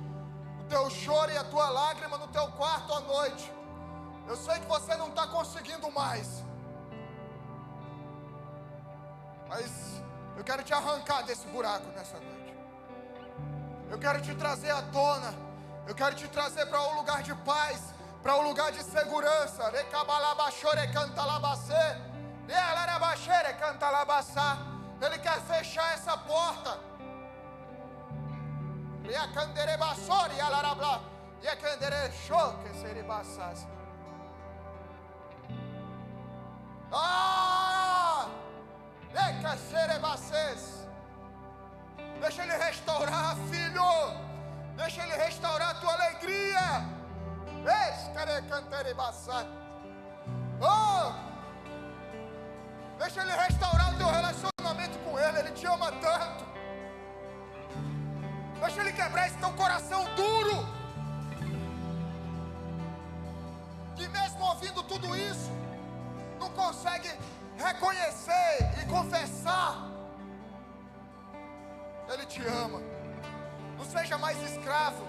o teu choro e a tua lágrima no teu quarto à noite. Eu sei que você não está conseguindo mais, mas eu quero te arrancar desse buraco nessa noite. Eu quero te trazer à tona. Eu quero te trazer para um lugar de paz, para um lugar de segurança. Ele quer fechar essa porta. Deixa Ele restaurar, filho. Deixa Ele restaurar a tua alegria. Oh, deixa Ele restaurar o teu relacionamento com Ele. Ele te ama tanto. Deixa Ele quebrar esse teu coração duro, que mesmo ouvindo tudo isso, não consegue reconhecer e confessar, Ele te ama. Não seja mais escravo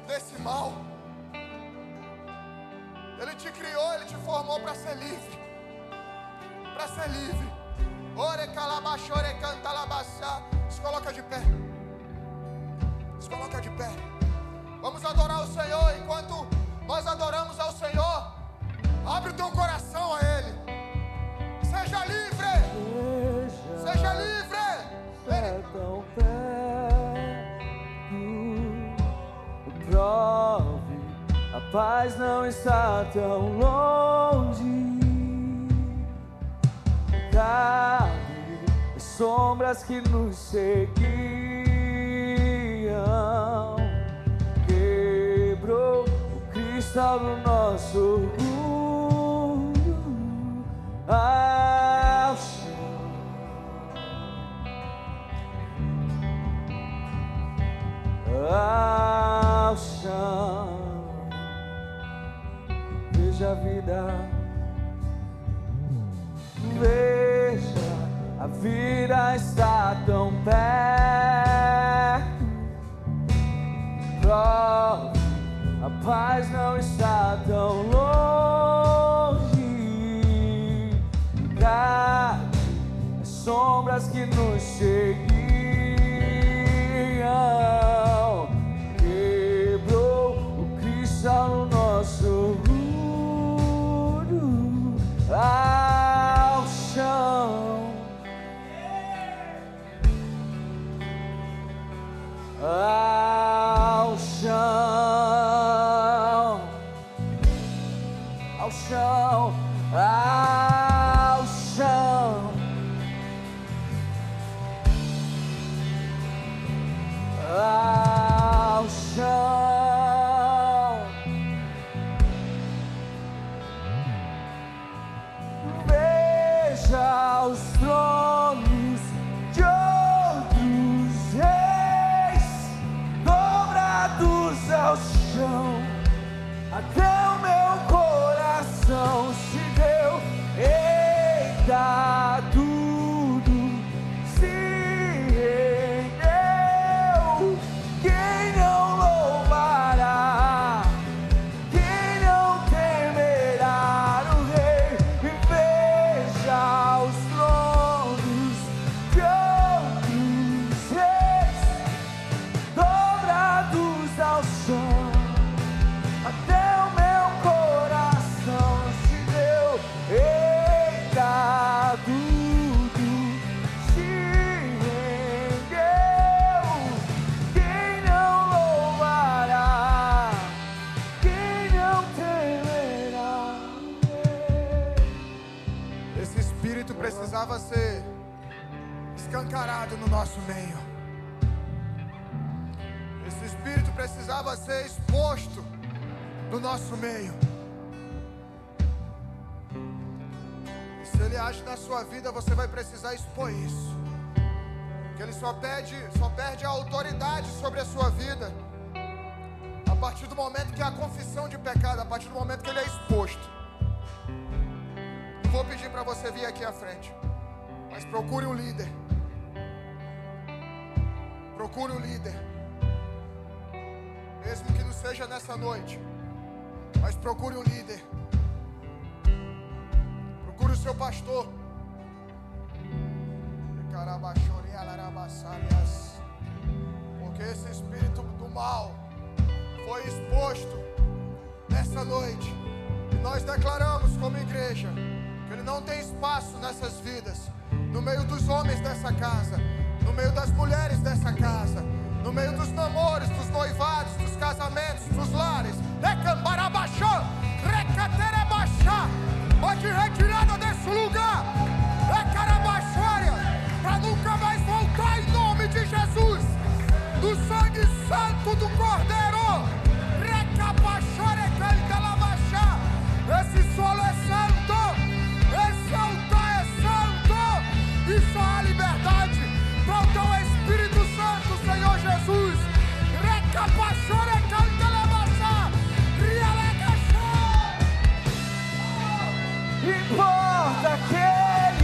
desse mal. Ele te criou, Ele te formou para ser livre. Para ser livre. Ore calabaxo, ore canta labaxá. Se coloca de pé. Se coloca de pé. Vamos adorar o Senhor. Enquanto nós adoramos ao Senhor, abre o teu coração a Ele. Seja livre. Seja livre. É tão perto. Prove, a paz não está tão longe. Cabe as sombras que nos seguiam. Quebrou o cristal do nosso orgulho ao chão. Ao chão. Veja a vida. Veja, a vida está tão perto. Prove, a paz não está tão longe. Cabe as sombras que nos seguiam. Quebrou o cristal no nosso orgulho ao chão. Ao chão. Ao chão. Ao chão. Ao chão. Veja os tronos de outros reis dobrados ao chão. Até o meu coração se deu. Eita, tudo se rendeu. Quem não louvará? Quem não temerá o Rei? E veja os tronos de outros reis dobrados ao chão. Até o meu coração se deu. Eita, tudo se rendeu. Quem não louvará? Quem não temerá? Esse espírito precisava ser escancarado no nosso meio. Esse espírito precisava ser exposto no nosso meio. E se ele age na sua vida, você vai precisar expor isso. Porque ele só perde a autoridade sobre a sua vida a partir do momento que há confissão de pecado, a partir do momento que ele é exposto. Não vou pedir para você vir aqui à frente, mas procure um líder. Procure um líder. Mesmo que não seja nessa noite, mas procure um líder. Procure o seu pastor. Porque esse espírito do mal foi exposto nessa noite. E nós declaramos como igreja que ele não tem espaço nessas vidas, no meio dos homens dessa casa, no meio das mulheres dessa casa, no meio dos namoros, dos noivados, dos casamentos, dos lares. Pode retirada desse lugar, para nunca mais voltar em nome de Jesus, do sangue santo do Cordeiro. Esse solo é santo, esse altar é santo, e só há liberdade para o teu Espírito Santo, Senhor Jesus. Importa quem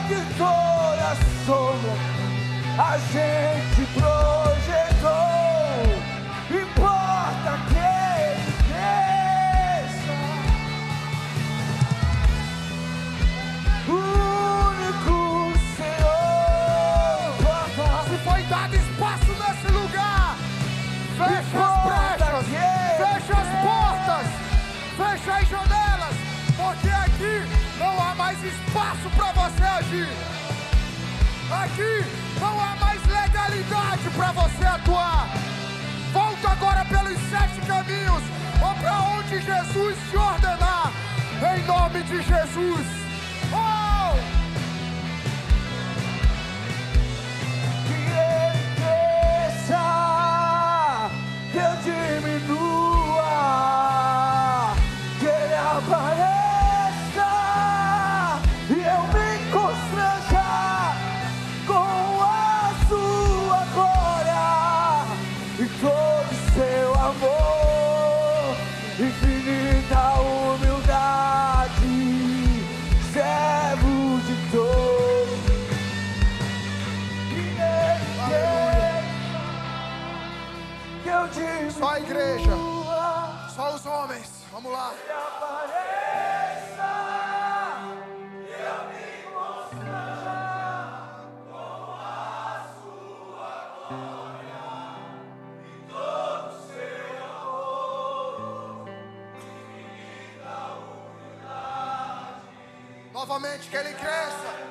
que toda sombra a gente projetou, importa que ele cresça. O único Senhor. Se foi dado espaço nesse lugar, fecha as brechas, fecha as portas, fecha as janelas, porque aqui não há mais espaço para você agir. Aqui não há mais legalidade para você atuar. Volta agora pelos 7 caminhos, ou para onde Jesus te ordenar, em nome de Jesus. Oh! Que ele cresça, que eu diminua, que ele apareça e eu me constranja com a sua glória e todo seu amor, infinita humildade, servo de todos. Que eu diminua, Só a igreja, só os homens, vamos lá. que apareça e eu me constranja com a sua glória e todo seu amor, infinita humildade. Novamente, que ele cresça.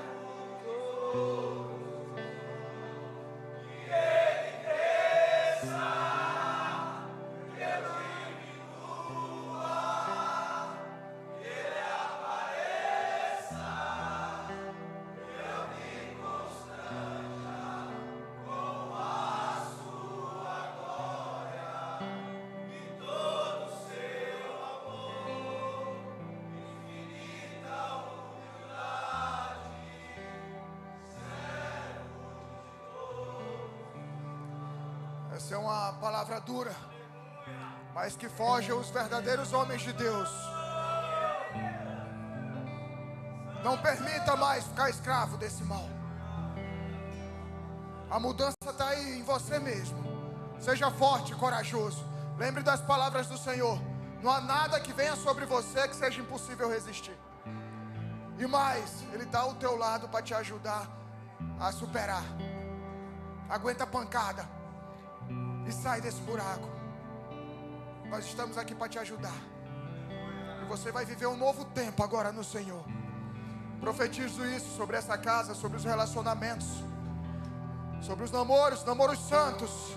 Essa é uma palavra dura, mas que foge aos verdadeiros homens de Deus. Não permita mais ficar escravo desse mal. A mudança está aí em você mesmo. Seja forte e corajoso. Lembre das palavras do Senhor. Não há nada que venha sobre você que seja impossível resistir. E mais, Ele está ao teu lado para te ajudar a superar. Aguenta a pancada e sai desse buraco. Nós estamos aqui para te ajudar. E você vai viver um novo tempo agora no Senhor. Profetizo isso sobre essa casa, sobre os relacionamentos, sobre os namoros santos,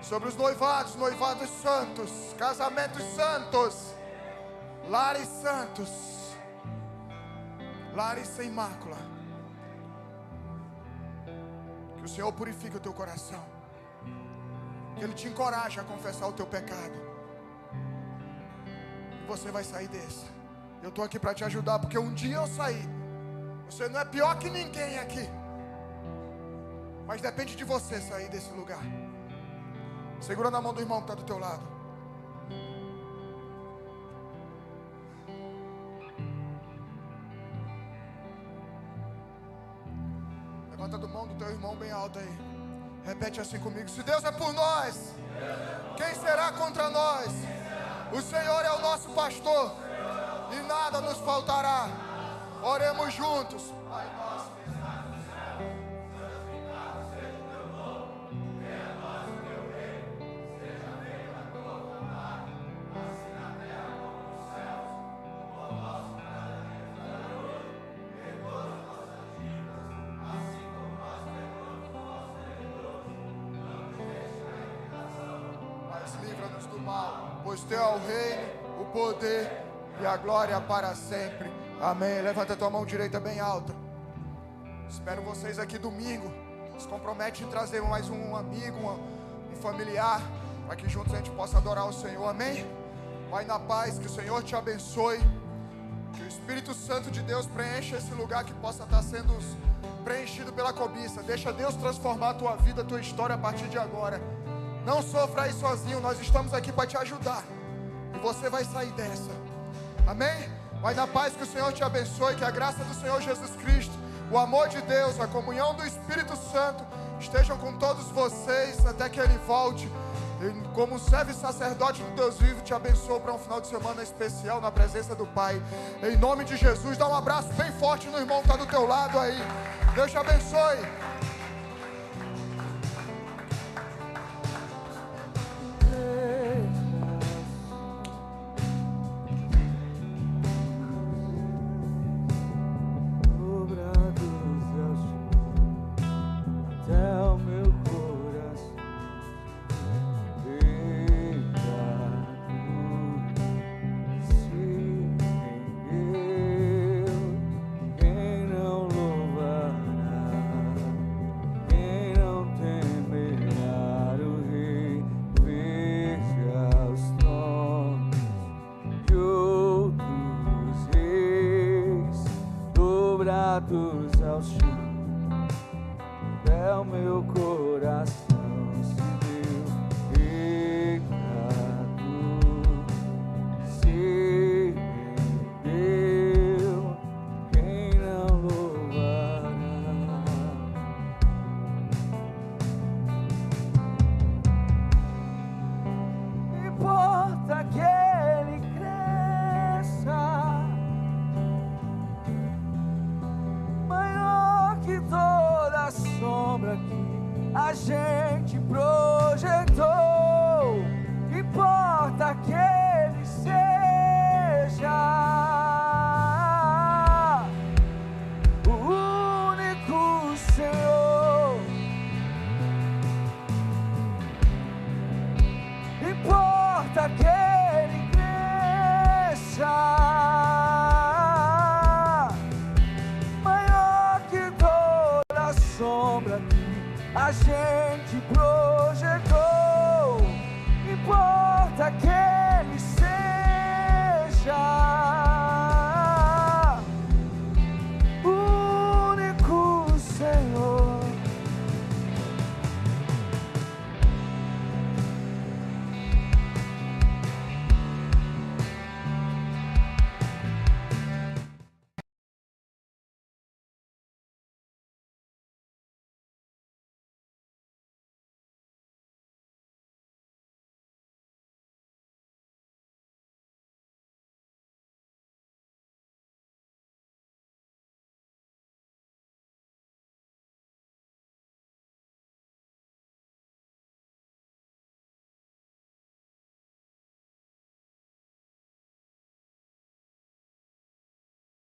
sobre os noivados santos, casamentos santos, lares santos, lares sem mácula. Que o Senhor purifique o teu coração, que Ele te encoraje a confessar o teu pecado, e você vai sair desse. Eu estou aqui para te ajudar, porque um dia eu saí. Você não é pior que ninguém aqui, mas depende de você sair desse lugar. Segura na mão do irmão que está do teu lado. Levanta a mão do teu irmão bem alto aí. Repete assim comigo: se Deus é por nós, quem será contra nós? O Senhor é o nosso pastor e nada nos faltará. Oremos juntos. Pai nosso que estás no céu, santificado seja o teu nome. Venha a nós o teu reino, seja feita a tua vontade, assim na terra como nos céus. O pão nosso cada dia nos dai hoje, perdoa as nossas dívidas, assim como nós perdoamos os nossos devedores. Não nos deixe cair em tentação, mas livra-nos do mal, pois teu é o reino, o poder e a glória para sempre. Amém. Levanta a tua mão direita bem alta. Espero vocês aqui domingo. Se compromete em trazer mais um amigo, um familiar, para que juntos a gente possa adorar o Senhor. Amém. Vai na paz, que o Senhor te abençoe, que o Espírito Santo de Deus preencha esse lugar que possa estar sendo preenchido pela cobiça. Deixa Deus transformar a tua vida, a tua história a partir de agora. Não sofra aí sozinho, nós estamos aqui para te ajudar, e você vai sair dessa. Amém? Vai na paz, que o Senhor te abençoe, que a graça do Senhor Jesus Cristo, o amor de Deus, a comunhão do Espírito Santo estejam com todos vocês até que Ele volte. Como servo e sacerdote do Deus vivo, te abençoo para um final de semana especial na presença do Pai. Em nome de Jesus, dá um abraço bem forte no irmão que está do teu lado aí. Deus te abençoe. Ao chão, até o meu coração se deu pecado, se rendeu, quem não louvará? Importa que ele cresça, toda a sombra que a gente projetou. Importa que ele seja o único Senhor. Importa que ele cresça, sombra que a gente projetou. Importa que ele seja